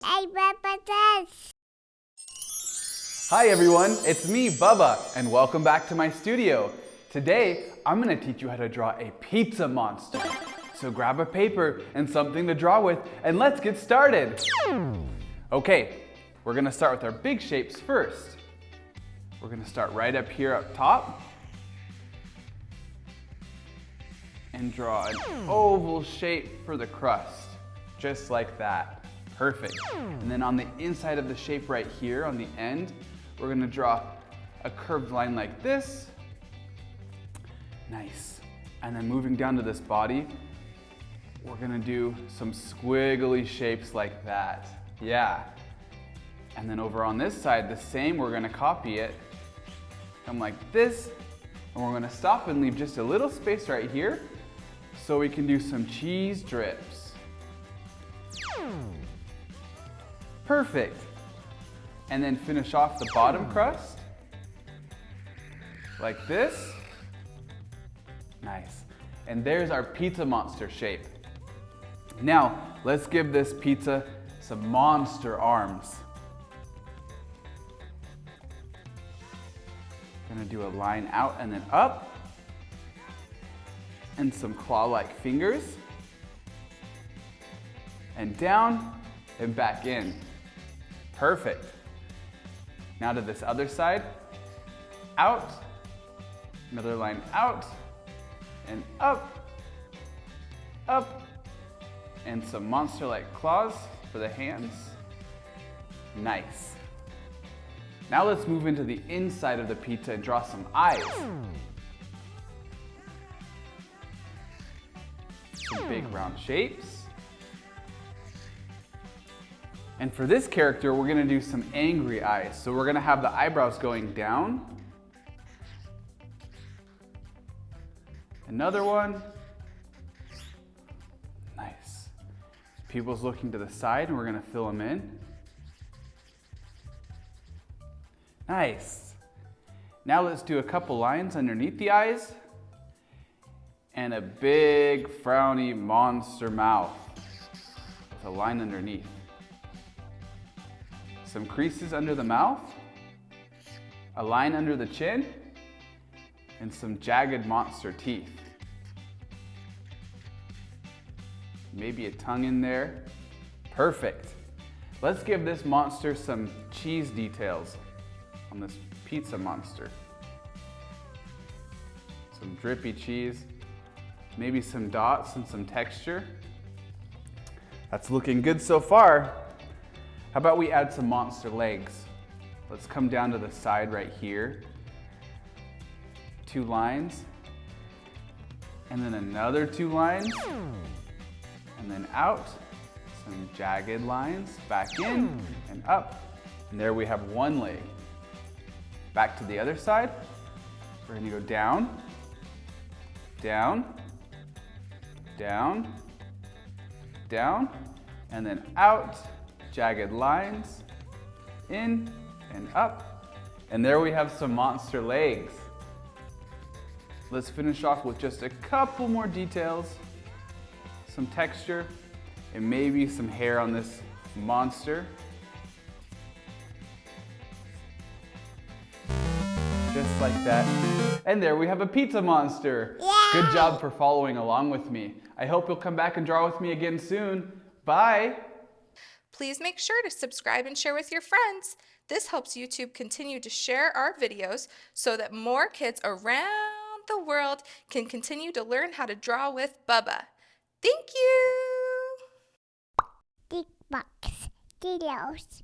Hey, Bubba does. Hi everyone, it's me, Bubba, and welcome back to my studio. Today, I'm gonna teach you how to draw a pizza monster. So grab a paper and something to draw with, and let's get started. Okay, we're gonna start with our big shapes first. We're gonna start right up here up top and draw an oval shape for the crust, just like that. Perfect. And then on the inside of the shape right here on the end, we're gonna draw a curved line like this. Nice. And then moving down to this body, we're gonna do some squiggly shapes like that. Yeah. And then over on this side, the same, we're gonna copy it. Come like this, and we're gonna stop and leave just a little space right here so we can do some cheese drips. Perfect. And then finish off the bottom crust like this. Nice. And there's our pizza monster shape. Now, let's give this pizza some monster arms. Gonna do a line out and then up. And some claw-like fingers. And down and back in. Perfect. Now to this other side. Out. Another line out. And up. Up. And some monster-like claws for the hands. Nice. Now let's move into the inside of the pizza and draw some eyes. Some big round shapes. And for this character, we're gonna do some angry eyes. So we're gonna have the eyebrows going down. Another one. Nice. Pupils looking to the side, and we're gonna fill them in. Nice. Now let's do a couple lines underneath the eyes. And a big frowny monster mouth with a line underneath. Some creases under the mouth, a line under the chin, and some jagged monster teeth. Maybe a tongue in there. Perfect. Let's give this monster some cheese details on this pizza monster. Some drippy cheese, maybe some dots and some texture. That's looking good so far. How about we add some monster legs? Let's come down to the side right here. 2 lines. And then another 2 lines. And then out. Some jagged lines. Back in and up. And there we have 1 leg. Back to the other side. We're gonna go down, down, down, down, and then out. Jagged lines, in and up. And there we have some monster legs. Let's finish off with just a couple more details, some texture, and maybe some hair on this monster. Just like that. And there we have a pizza monster. Yeah. Good job for following along with me. I hope you'll come back and draw with me again soon. Bye. Please make sure to subscribe and share with your friends. This helps YouTube continue to share our videos so that more kids around the world can continue to learn how to draw with Bubba. Thank you! Big box. Videos.